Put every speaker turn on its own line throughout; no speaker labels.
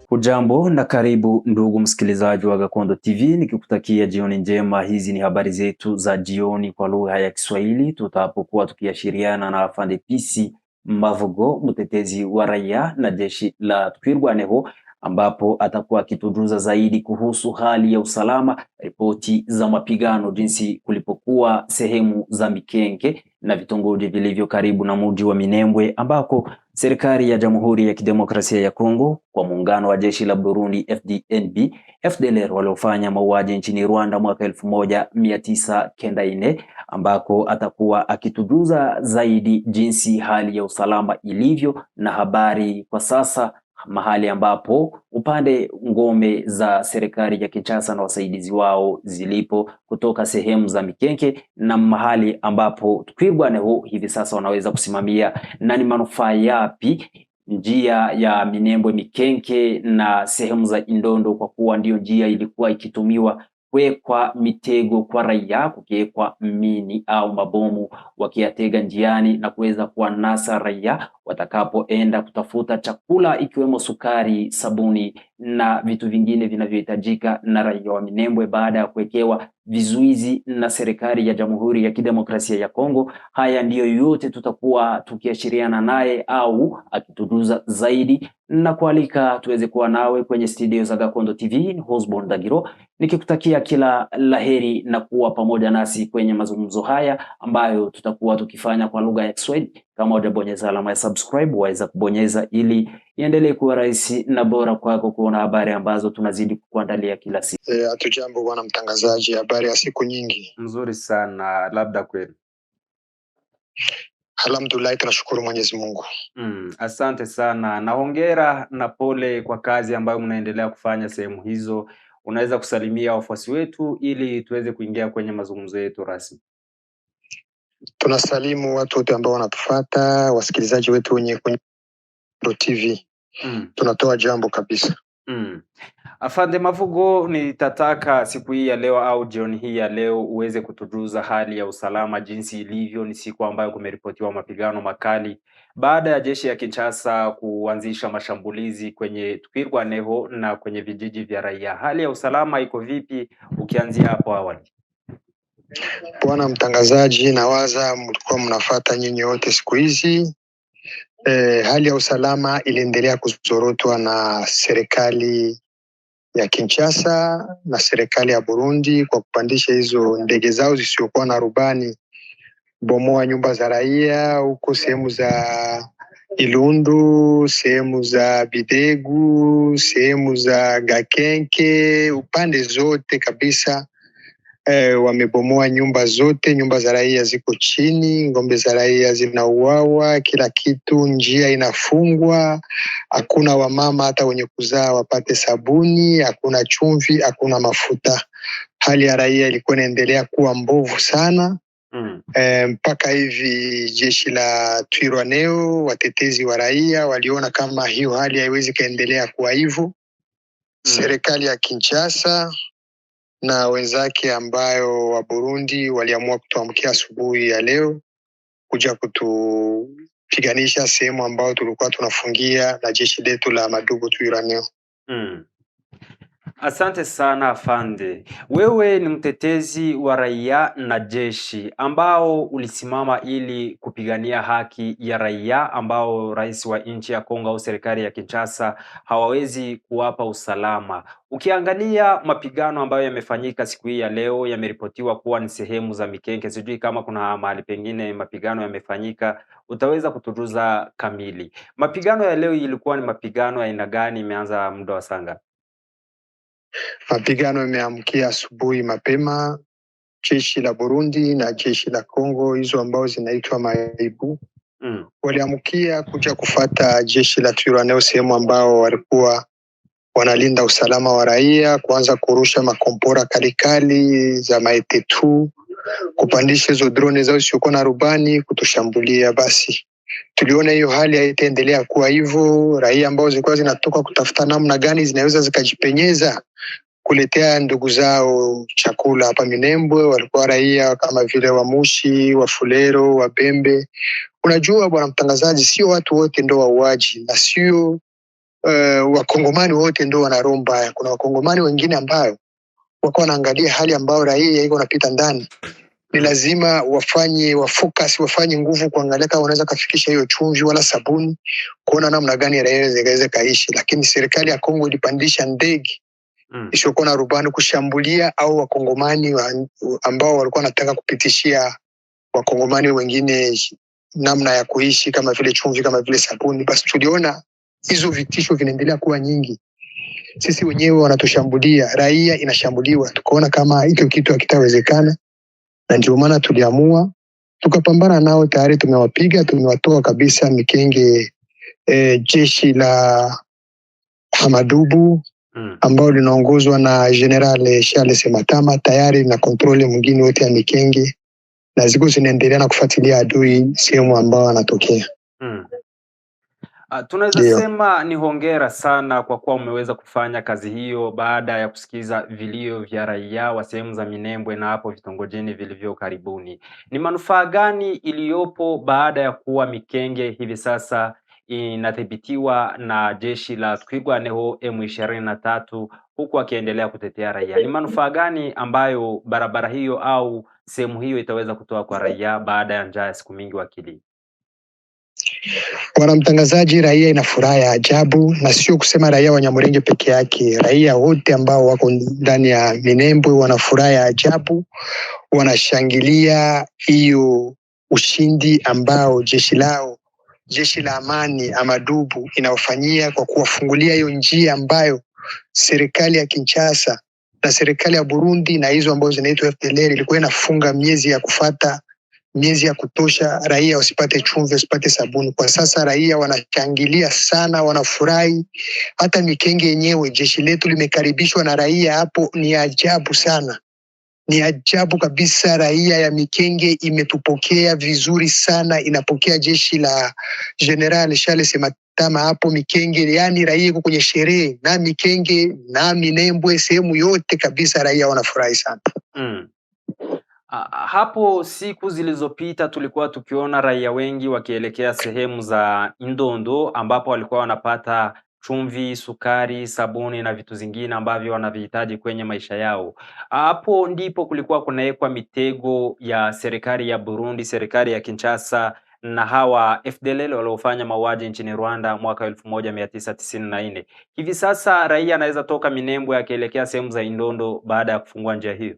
Hujambo na karibu ndugu msikilizaji wa Gakondo TV, nikikutakia jioni njema. Hizi ni habari zetu za jioni kwa lugha ya Kiswahili, tutapokuwa tukiashiriana na Afande PC Mbavugo, mtetezi wa raia na jeshi la Twirwaneho, ambapo atakuwa akitujuza zaidi kuhusu hali ya usalama, ripoti za mapigano jinsi kulipokuwa sehemu za Mikenge na vitongoji vilivyo karibu na mji wa Minembwe, ambako serikali ya Jamhuri ya Kidemokrasia ya Kongo kwa muungano wa jeshi la Burundi FDNB FDLR waliofanya mauaji nchini Rwanda mwaka 1994, ambako atakuwa akitujuza zaidi jinsi hali ya usalama ilivyo na habari kwa sasa, mahali ambapo upande ngome za serikali ya Kinshasa na wasaidizi wao zilipo kutoka sehemu za Mikenge, na mahali ambapo Twirwaneho hivi sasa wanaweza kusimamia na ni manufaa yapi njia ya Minembwe Mikenge na sehemu za Indondo, kwa kuwa ndio njia ilikuwa ikitumiwa kuwekwa mitego kwa raia, kukiwekwa mini au mabomu wakiyatega njiani na kuweza kuwanasa raia watakapoenda kutafuta chakula, ikiwemo sukari, sabuni na vitu vingine vinavyohitajika na raia wa Minembwe baada ya kuwekewa vizuizi na serikali ya Jamhuri ya Kidemokrasia ya Kongo. Haya ndiyo yote tutakuwa tukiashiriana naye au akitujuza zaidi, na kualika tuweze kuwa nawe kwenye studio za Gakondo TV. Ni Hosbon Dagiro nikikutakia kila laheri na kuwa pamoja nasi kwenye mazungumzo haya ambayo tutakuwa tukifanya kwa lugha ya Kiswahili. Kama hujabonyeza alama ya subscribe, waweza kubonyeza ili iendelee kuwa rahisi na bora kwako kuona habari ambazo tunazidi kukuandalia kila siku.
Hatujambo bwana mtangazaji, habari ya siku nyingi?
Mzuri sana, labda kweli.
Alhamdulillah, tunashukuru Mwenyezi Mungu.
Asante sana na hongera na pole kwa kazi ambayo mnaendelea kufanya sehemu hizo. Unaweza kusalimia wafuasi wetu ili tuweze kuingia kwenye mazungumzo yetu rasmi.
Tunasalimu watu wote ambao wanatufuata, wasikilizaji wetu wenye kwenye TV. Tunatoa jambo kabisa.
Afande Mavugo, nitataka siku hii ya leo au jioni hii ya leo uweze kutujuza hali ya usalama jinsi ilivyo. Ni siku ambayo kumeripotiwa mapigano makali baada ya jeshi ya Kinshasa kuanzisha mashambulizi kwenye Twirwaneho na kwenye vijiji vya raia. Hali ya usalama iko vipi ukianzia hapo awali?
Bwana mtangazaji, nawaza mlikuwa mnafuata nyinyi wote siku hizi. Hali ya usalama iliendelea kuzorotwa na serikali ya Kinshasa na serikali ya Burundi kwa kupandisha hizo ndege zao zisiokuwa na rubani, bomoa nyumba za raia huko sehemu za Ilundu, sehemu za Bidegu, sehemu za Gakenke, upande zote kabisa. Wamebomoa nyumba zote, nyumba za raia ziko chini, ngombe za raia zinauawa, kila kitu, njia inafungwa, hakuna wamama hata wenye kuzaa wapate sabuni, hakuna chumvi, hakuna mafuta. Hali ya raia ilikuwa inaendelea kuwa mbovu sana. Mpaka hivi jeshi la Twirwaneho, watetezi wa raia, waliona kama hiyo hali haiwezi kaendelea kuwa hivyo. Serikali ya Kinshasa na wenzake ambayo wa Burundi waliamua kutuamkia asubuhi ya leo kuja kutupiganisha sehemu ambayo tulikuwa tunafungia na jeshi letu la madugu Twirwaneho.
Asante sana Afande. Wewe ni mtetezi wa raia na jeshi ambao ulisimama ili kupigania haki ya raia ambao rais wa nchi ya Kongo au serikali ya Kinshasa hawawezi kuwapa usalama. Ukiangalia mapigano ambayo yamefanyika siku hii ya leo, yameripotiwa kuwa ni sehemu za Mikenge. Sijui kama kuna mahali pengine mapigano yamefanyika, utaweza kutujuza kamili. Mapigano ya leo ilikuwa ni mapigano ya aina gani? Imeanza muda wa saa ngapi?
Mapigano yameamkia asubuhi mapema. Jeshi la Burundi na jeshi la Kongo, hizo ambao zinaitwa maibu, waliamkia kuja kufata jeshi la Twirwaneho sehemu ambao walikuwa wanalinda usalama wa raia, kuanza kurusha makompora kalikali za maetetu, kupandisha hizo drone zao siokuwa na rubani kutushambulia. Basi tuliona hiyo hali haitaendelea kuwa hivyo. Raia ambao zilikuwa zinatoka kutafuta namna gani zinaweza zikajipenyeza kuletea ndugu zao chakula hapa Minembwe, walikuwa raia kama vile Wamushi, Wafulero, Wabembe. Unajua bwana mtangazaji, sio watu wote ndio wauaji na sio wakongomani wote ndio wana roho mbaya. Kuna wakongomani wengine ambao wako wanaangalia hali ambayo raia iko napita ndani. Ni lazima wafanye nguvu kuangalia kama wanaweza kafikisha hiyo chumvi wala sabuni, kuona namna gani raia zinaweza kaishi. Lakini serikali ya Kongo ilipandisha ndege isiyokuwa na rubani kushambulia au wakongomani ambao walikuwa wanataka kupitishia wakongomani wengine namna ya kuishi, kama vile chumvi, kama vile sabuni. Basi tuliona hizo vitisho vinaendelea kuwa nyingi. Sisi wenyewe wanatushambulia, raia inashambuliwa. Tukaona kama hicho kitu hakitawezekana, na ndio maana tuliamua tukapambana nao. Tayari tumewapiga, tumewatoa kabisa Mikenge jeshi la Hamadubu ambao linaongozwa na General Charles Matama, tayari na kontrole mwingine wote ya Mikenge, na ziko zinaendelea na kufuatilia adui sehemu ambao anatokea.
Tunaweza sema ni hongera sana kwa kuwa umeweza kufanya kazi hiyo baada ya kusikiza vilio vya raia wa sehemu za Minembwe na hapo vitongojini vilivyo karibuni. Ni manufaa gani iliyopo baada ya kuwa Mikenge hivi sasa inadhibitiwa na jeshi la Twirwaneho M23 huku akiendelea kutetea raia? Ni manufaa gani ambayo barabara hiyo au sehemu hiyo itaweza kutoa kwa raia baada ya njaa ya siku mingi wakili?
Bwana mtangazaji, raia ina furaha ya ajabu, na sio kusema raia wa Nyamulenge peke yake. Raia wote ambao wako ndani ya Minembwe wana furaha ya ajabu, wanashangilia hiyo ushindi ambao jeshi la amani Hamadubu inaofanyia kwa kuwafungulia hiyo njia ambayo serikali ya Kinshasa na serikali ya Burundi na hizo ambazo zinaitwa FDLR ilikuwa inafunga miezi ya kutosha raia wasipate chumvi, wasipate sabuni. Kwa sasa raia wanashangilia sana, wanafurahi. Hata Mikenge yenyewe jeshi letu limekaribishwa na raia hapo. Ni ajabu sana, ni ajabu kabisa. Raia ya Mikenge imetupokea vizuri sana, inapokea jeshi la General Charles Matama hapo Mikenge. Yani raia iko kwenye sherehe na Mikenge na Minembwe, sehemu yote kabisa raia wanafurahi sana.
Hapo siku zilizopita tulikuwa tukiona raia wengi wakielekea sehemu za Indondo ambapo walikuwa wanapata chumvi, sukari, sabuni na vitu zingine ambavyo wanavihitaji kwenye maisha yao. Hapo ndipo kulikuwa kunawekwa mitego ya serikali ya Burundi, serikali ya Kinshasa na hawa FDLR waliofanya mauaji nchini Rwanda mwaka 1994. Hivi sasa raia anaweza toka Minembwe akielekea sehemu za Indondo baada ya kufungua njia hiyo.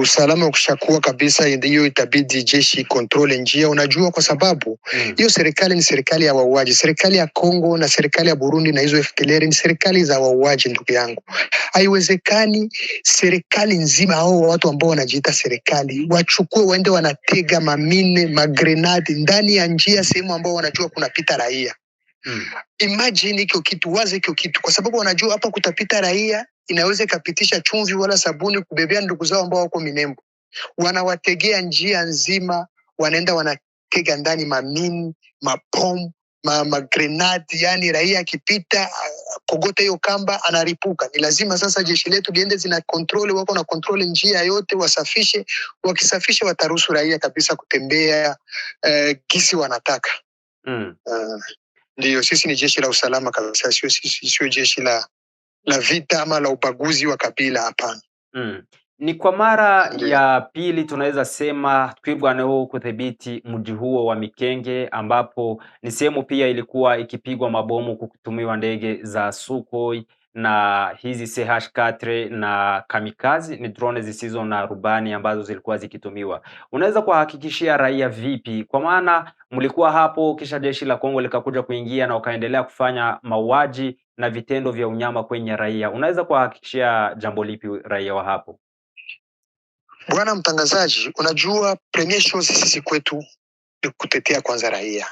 Usalama ukishakuwa kabisa, ndio itabidi jeshi kontrole njia. Unajua, kwa sababu hiyo serikali ni serikali ya wauaji. Serikali ya Kongo na serikali ya Burundi na hizo FDLR ni serikali za wauaji, ndugu yangu. Haiwezekani serikali nzima hao watu ambao wanajiita serikali wachukue waende wanatega mamine, magrenadi ndani ya njia, sehemu ambao wanajua kunapita raia. Imagine hiyo kitu, waze hiyo kitu, kwa sababu wanajua hapa kutapita raia, inaweza ikapitisha chumvi wala sabuni kubebea ndugu zao ambao wako Minembwe. Wanawategea njia nzima, wanaenda wanatega ndani mamini, mapom, magrenadi. Yani raia akipita kogota hiyo kamba anaripuka. Ni lazima sasa jeshi letu liende zina kontrole, wako na kontrole njia yote, wasafishe. Wakisafisha wataruhusu raia kabisa kutembea kisi wanataka. Ndio, sisi ni jeshi la usalama kabisa, sio jeshi la vita ama la ubaguzi wa kabila, hapana.
Ni kwa mara ya pili tunaweza sema Twirwaneho kudhibiti mji huo wa Mikenge, ambapo ni sehemu pia ilikuwa ikipigwa mabomu kutumiwa ndege za Sukhoi na hizi CH4 na kamikazi, ni drone zisizo na rubani ambazo zilikuwa zikitumiwa. Unaweza kuhakikishia raia vipi? Kwa maana mlikuwa hapo kisha jeshi la Kongo likakuja kuingia na ukaendelea kufanya mauaji na vitendo vya unyama kwenye raia. Unaweza kuhakikishia jambo lipi raia wa hapo?
Bwana mtangazaji, unajua premier chose sisi kwetu ni kutetea kwanza raia.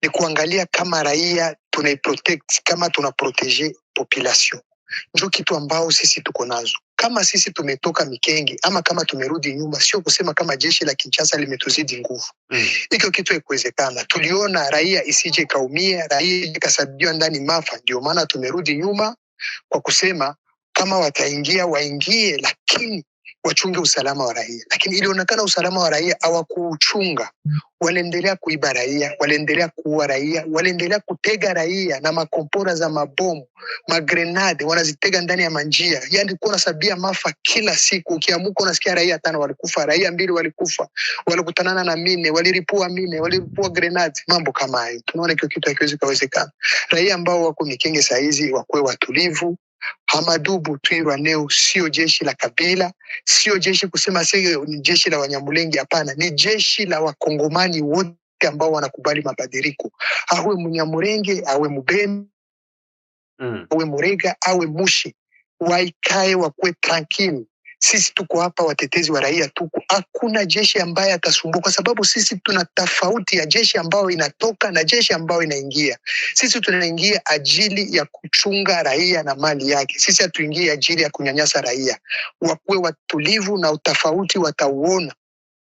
Ni kuangalia kama raia tunaiprotect, kama tunaprotege population. Ndio kitu ambao sisi tuko nazo. Kama sisi tumetoka Mikenge ama kama tumerudi nyuma, sio kusema kama jeshi la Kinshasa limetuzidi nguvu. Hiko kitu haikuwezekana. Tuliona raia isije kaumia, raia ikasabiwa ndani mafa. Ndio maana tumerudi nyuma kwa kusema kama wataingia waingie, lakini wachunge usalama wa raia, lakini ilionekana usalama wa raia hawakuuchunga. Waliendelea kuiba raia, waliendelea kuua raia, waliendelea kutega raia na makompora za mabomu, magrenade wanazitega ndani ya manjia. Yani kuna sabia mafa kila siku. Ukiamuka unasikia raia 5 walikufa, raia 2 walikufa, walikutanana na mine, waliripua grenade, mambo kama hayo. Tunaona hiyo kitu hakiwezi kawezekana. Raia ambao wako Mikenge saizi wakuwe watulivu. Hamadubu Twirwaneho sio jeshi la kabila, sio jeshi kusema sio ni jeshi la Wanyamulenge, hapana, ni jeshi la Wakongomani wote ambao wanakubali mabadiliko. Awe Mnyamulenge, awe Mubeni, awe Murega, awe Mushi, waikae wakwe tranquil. Sisi tuko hapa watetezi wa raia tuko. Hakuna jeshi ambaye atasumbuka kwa sababu sisi tuna tofauti ya jeshi ambao inatoka na jeshi ambao inaingia. Sisi tunaingia ajili ya kuchunga raia na mali yake. Sisi hatuingie ajili ya kunyanyasa raia. Wakuwe watulivu na utofauti watauona.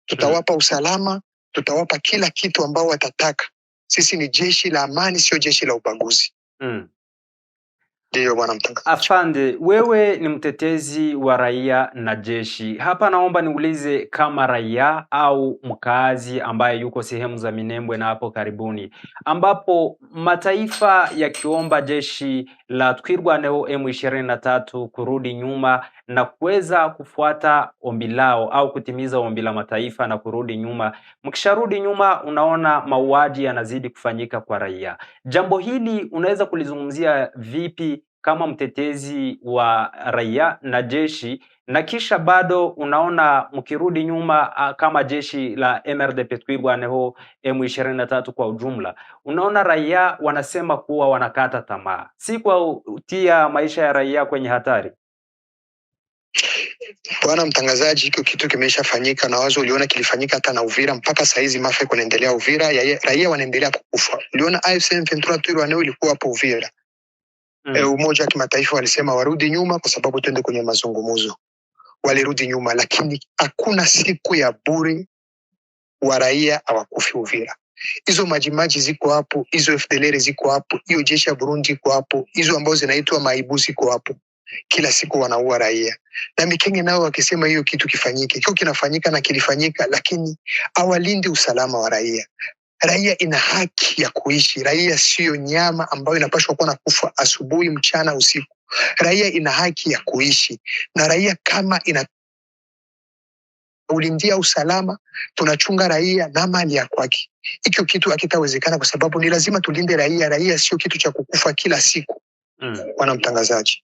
Tutawapa usalama, tutawapa kila kitu ambao watataka. Sisi ni jeshi la amani, sio jeshi la ubaguzi. Ndiyo bwana mtangazaji.
Afande, wewe ni mtetezi wa raia na jeshi. Hapa naomba niulize kama raia au mkaazi ambaye yuko sehemu za Minembwe na hapo karibuni, ambapo mataifa yakiomba jeshi la Twirwaneho M23 kurudi nyuma na kuweza kufuata ombi lao au kutimiza ombi la mataifa na kurudi nyuma. Mkisharudi nyuma, unaona mauaji yanazidi kufanyika kwa raia. Jambo hili unaweza kulizungumzia vipi kama mtetezi wa raia na jeshi, na kisha bado unaona mkirudi nyuma kama jeshi la MRDP Twirwaneho M23 kwa ujumla, unaona raia wanasema kuwa wanakata tamaa, si kwa kutia maisha ya raia kwenye hatari?
Bwana mtangazaji, hiko kitu kimeshafanyika na wazo uliona kilifanyika hata na Uvira. Mpaka saizi mafa kunaendelea Uvira, raia wanaendelea kukufa. Uliona AFC M23 Twirwaneho ilikuwa hapo Uvira. Umoja wa Kimataifa walisema warudi nyuma kwa sababu twende kwenye mazungumzo. Walirudi nyuma, lakini hakuna siku ya bure wa raia hawakufi Uvira. Hizo majimaji ziko hapo, hizo FDLR ziko hapo, hiyo jeshi ya Burundi iko hapo, hizo ambazo zinaitwa maibu ziko hapo. Kila siku wanaua raia. Na Mikenge nao wakisema hiyo kitu kifanyike. Kiko kinafanyika na kilifanyika, lakini hawalindi usalama wa raia. Raia ina haki ya kuishi. Raia sio nyama ambayo inapaswa kuwa nakufa asubuhi, mchana, usiku. Raia ina haki ya kuishi. Na raia kama ulindia usalama, tunachunga raia na mali ya kwake. Hicho kitu hakitawezekana kwa sababu ni lazima tulinde raia. Raia sio kitu cha kukufa kila siku. Bwana mtangazaji.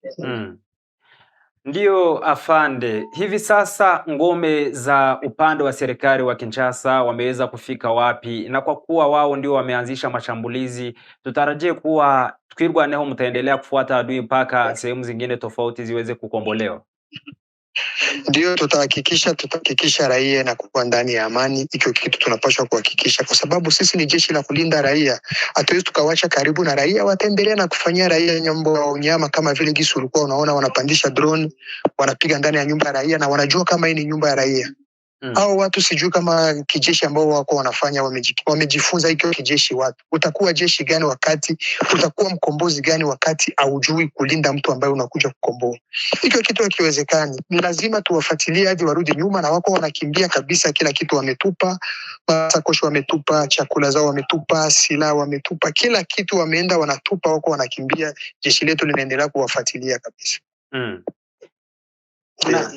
Ndiyo afande, hivi sasa ngome za upande wa serikali wa Kinshasa wameweza kufika wapi? Na kwa kuwa wao ndio wameanzisha mashambulizi, tutarajie kuwa Twirwaneho mtaendelea kufuata adui mpaka sehemu zingine tofauti ziweze kukombolewa?
Ndio, tutahakikisha raia na kuwa ndani ya amani. Hicho kitu tunapaswa kuhakikisha kwa sababu sisi ni jeshi la kulinda raia. Hatuwezi tukawacha karibu na raia, wataendelea na kufanyia raia nyambo wa unyama kama vile gisu ulikuwa unaona wanapandisha drone, wanapiga ndani ya nyumba ya raia na wanajua kama hii ni nyumba ya raia. Hao watu sijui kama kijeshi ambao wako wanafanya wamejifunza hiyo kijeshi. Watu utakuwa jeshi gani wakati utakuwa mkombozi gani wakati haujui kulinda mtu ambaye unakuja kukomboa? Hiyo kitu hakiwezekani. Ni lazima tuwafuatilie hadi warudi nyuma, na wako wanakimbia kabisa. Kila kitu wametupa, masakoshi wametupa, chakula zao wametupa, silaha wametupa, kila kitu wameenda wanatupa, wako wanakimbia. Jeshi letu linaendelea kuwafuatilia kabisa.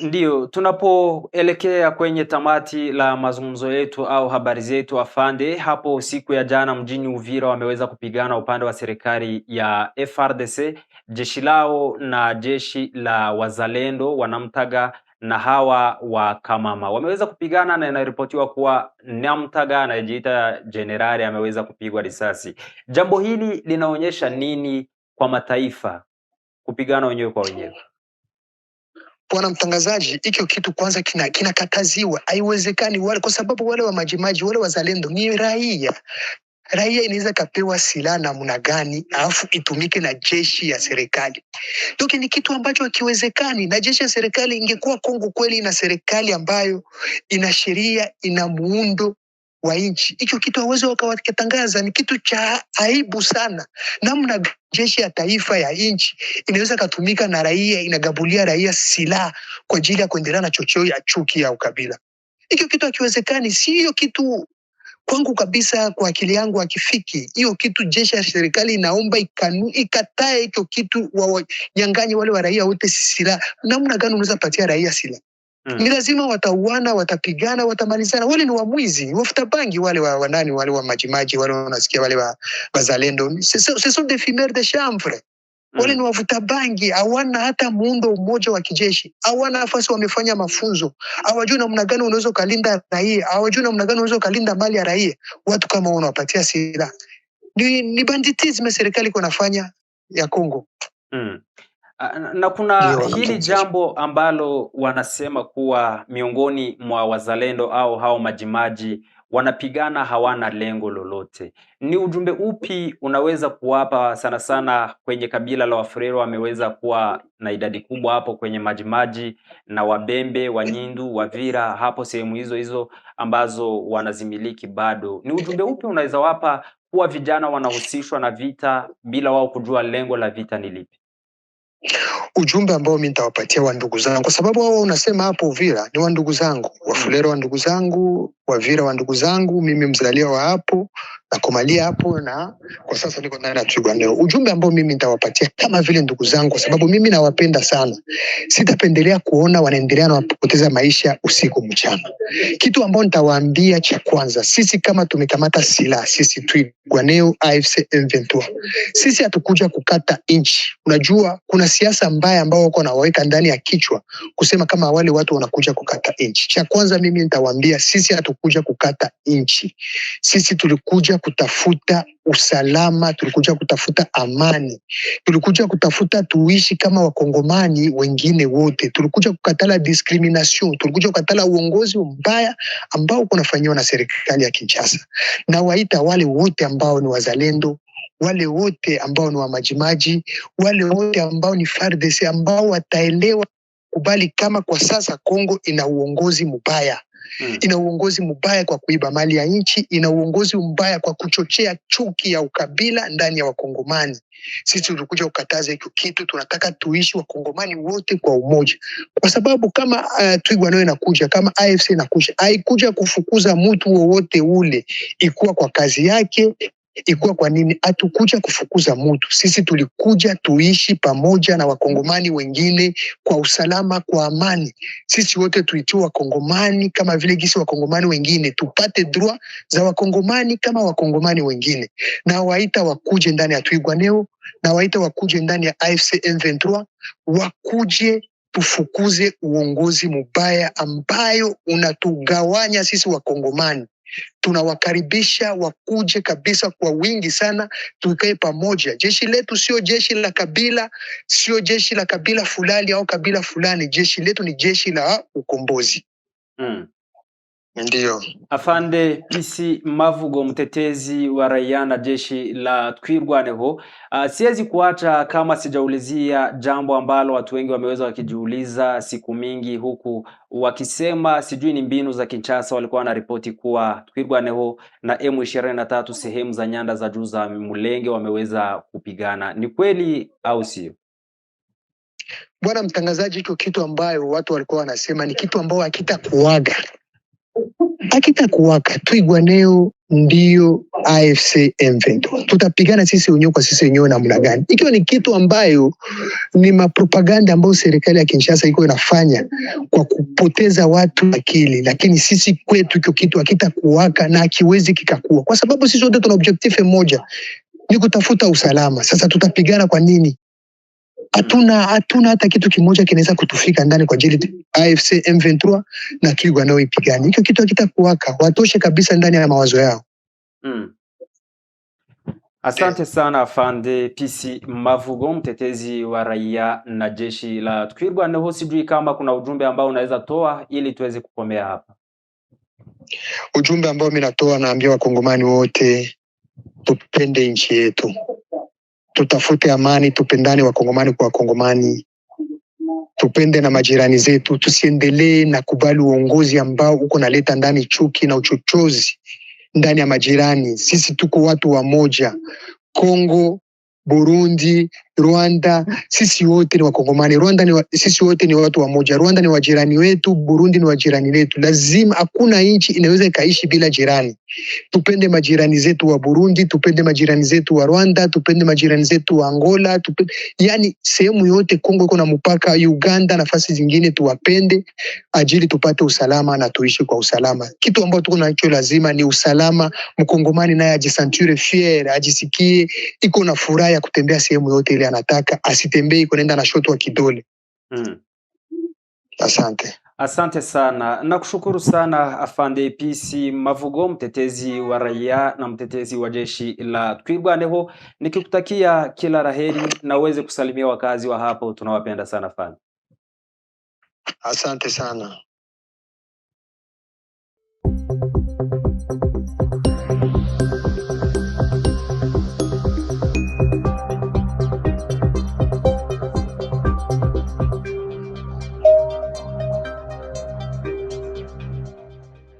Ndio, tunapoelekea kwenye tamati la mazungumzo yetu au habari zetu afande, hapo siku ya jana mjini Uvira wameweza kupigana upande wa serikali ya FRDC, jeshi lao na jeshi la wazalendo wanamtaga na hawa wa Kamama. Wameweza kupigana na inaripotiwa kuwa Namtaga anayejiita jenerali ameweza kupigwa risasi. Jambo hili linaonyesha nini kwa mataifa kupigana wenyewe kwa wenyewe?
Bwana mtangazaji, hicho kitu kwanza kinakataziwa. Haiwezekani wale, kwa sababu wale wa majimaji, wale wazalendo ni raia. Raia inaweza kapewa silaha namna gani alafu itumike na jeshi ya serikali? Ndio ni kitu ambacho hakiwezekani. Na jeshi ya serikali ingekuwa Kongo kweli, ina serikali ambayo ina sheria, ina muundo, wa nchi. Hicho kitu hawezi wakatangaza, ni kitu cha aibu sana. Namna jeshi ya taifa ya nchi inaweza katumika na raia, inagabulia raia silaha kwa ajili ya kuendelea na chocheo ya chuki ya ukabila. Hicho kitu hakiwezekani, sio kitu kwangu kabisa, kwa akili yangu hakifiki. Hiyo kitu jeshi ya serikali inaomba ikatae hicho kitu, wanyang'anye wale wa raia wote silaha. Namna gani unaweza patia raia silaha? Ni lazima watauana, watapigana, watamalizana. Wale ni wamwizi, wafuta bangi, wale wa nani, wale wa majimaji, wale unasikia wale wa bazalendo, ce sont des fumeurs de chanvre. Wale ni wavuta bangi, hawana hata muundo mmoja wa kijeshi, hawana nafasi, wamefanya mafunzo, hawajui namna gani unaweza kulinda raia, hawajui namna gani unaweza kulinda mali ya raia. Watu kama unawapatia silaha, ni banditisme serikali iko nafanya ya Kongo.
Na kuna hili jambo ambalo wanasema kuwa miongoni mwa wazalendo au hao majimaji wanapigana, hawana lengo lolote. Ni ujumbe upi unaweza kuwapa, sana sana kwenye kabila la Wafulero? Wameweza kuwa na idadi kubwa hapo kwenye majimaji na Wabembe, Wanyindu, Wavira, hapo sehemu hizo ambazo wanazimiliki bado. Ni ujumbe upi unaweza wapa kuwa vijana wanahusishwa na vita bila wao kujua lengo la vita ni lipi?
Ujumbe ambao mimi nitawapatia wa ndugu zangu, kwa sababu wao unasema hapo Uvira ni wa ndugu zangu, Wafulero wa ndugu zangu, Wavira wa ndugu zangu, mimi mzaliwa wa hapo na kumalia hapo, na kwa sasa niko ndani ya Twirwaneho. Ujumbe ambao mimi nitawapatia kama vile ndugu zangu, kwa sababu mimi nawapenda sana, sitapendelea kuona wanaendelea na kupoteza maisha usiku mchana. Kitu ambao nitawaambia cha kwanza, sisi kama tumekamata silaha, sisi Twirwaneho AFC M23, sisi hatukuja kukata inchi. Unajua kuna siasa mbaya ambao wako nawaweka ndani ya kichwa kusema kama wale watu wanakuja kukata inchi. Cha kwanza mimi nitawaambia, sisi hatukuja kukata inchi. Sisi tulikuja kutafuta usalama, tulikuja kutafuta amani, tulikuja kutafuta tuishi kama wakongomani wengine wote. Tulikuja kukatala discrimination, tulikuja kukatala uongozi mbaya ambao kunafanywa na serikali ya Kinshasa. Na waita wale wote ambao ni wazalendo, wale wote ambao ni wa majimaji, wale wote ambao ni FARDC, ambao wataelewa kubali kama kwa sasa Kongo ina uongozi mbaya. Ina uongozi mbaya kwa kuiba mali ya nchi, ina uongozi mbaya kwa kuchochea chuki ya ukabila ndani ya Wakongomani. Sisi tulikuja kukataza hicho kitu, tunataka tuishi Wakongomani wote kwa umoja. Kwa sababu kama Twirwaneho inakuja, kama AFC inakuja, haikuja kufukuza mtu wowote ule, ikuwa kwa kazi yake, ikuwa kwa nini. Hatukuja kufukuza mtu, sisi tulikuja tuishi pamoja na Wakongomani wengine kwa usalama, kwa amani. Sisi wote tuitiwa Wakongomani kama vile gisi Wakongomani wengine, tupate droit za Wakongomani kama Wakongomani wengine. Na waita wakuje ndani ya Twirwaneho, na waita wakuje ndani ya AFC M23, wakuje tufukuze uongozi mbaya ambayo unatugawanya sisi Wakongomani. Tunawakaribisha wakuje kabisa kwa wingi sana, tukae pamoja. Jeshi letu sio jeshi la kabila, sio jeshi la kabila fulani au kabila fulani. Jeshi letu ni jeshi la ukombozi. Ndio.
Afande PC Mavugo, mtetezi wa raia na jeshi la Twirwaneho, siwezi kuacha kama sijaulizia jambo ambalo watu wengi wameweza wakijiuliza siku mingi, huku wakisema sijui ni mbinu za Kinshasa. Walikuwa wanaripoti kuwa Twirwaneho na M23 sehemu za nyanda za juu za Mulenge wameweza kupigana. Ni kweli au sio?
Bwana mtangazaji, hicho kitu ambayo watu walikuwa wanasema ni kitu ambao hakitakuaga. Hakitakuwaka. Twirwaneho ndio AFC M23. Tutapigana sisi wenyewe kwa sisi wenyewe namna gani? Ikiwa ni kitu ambayo ni mapropaganda ambayo serikali ya Kinshasa iko inafanya kwa kupoteza watu akili, lakini sisi kwetu hicho kitu hakitakuwaka na hakiwezi kikakuwa, kwa sababu sisi wote tuna objective moja, ni kutafuta usalama. Sasa tutapigana kwa nini? Hatuna hata kitu kimoja kinaweza kutufika ndani kwa ajili AFC M23 na Twirwaneho ipigane. Hicho kitu hakitakuwaka, watoshe kabisa ndani ya mawazo yao.
Asante sana Afande PC Mavugo, mtetezi wa raia na jeshi la Twirwaneho. Sijui kama kuna ujumbe ambao unaweza toa ili tuweze kukomea hapa.
Ujumbe ambao mimi natoa, naambia Wakongomani wote tupende nchi yetu. Tutafute amani, tupendane Wakongomani kwa Wakongomani. Tupende na majirani zetu, tusiendelee na kubali uongozi ambao uko naleta ndani chuki na uchochozi ndani ya majirani. Sisi tuko watu wa moja, Kongo, Burundi, Rwanda, sisi wote ni Wakongomani. Sisi wote ni watu wa moja. Rwanda ni wajirani wetu, Burundi ni wajirani wetu. Lazima, hakuna nchi inaweza ikaishi bila jirani. Tupende majirani zetu wa Burundi, tupende majirani zetu wa Rwanda, tupende majirani zetu wa Angola, yani sehemu yote Kongo iko na mpaka, Uganda, nafasi zingine tuwapende ajili tupate usalama na tuishi kwa usalama. Kitu ambacho tuko nacho lazima ni usalama. Mkongomani naye ajisenture fier, ajisikie iko na furaha ya kutembea sehemu yote ile anataka, asitembee iko nenda na shoto wa kidole. Asante.
Asante sana. Nakushukuru sana Afande PC Mavugo, mtetezi wa raia na mtetezi wa jeshi la Twirwaneho. Nikikutakia kila laheri na uweze kusalimia wakazi wa hapo, tunawapenda sana Afande.
Asante sana.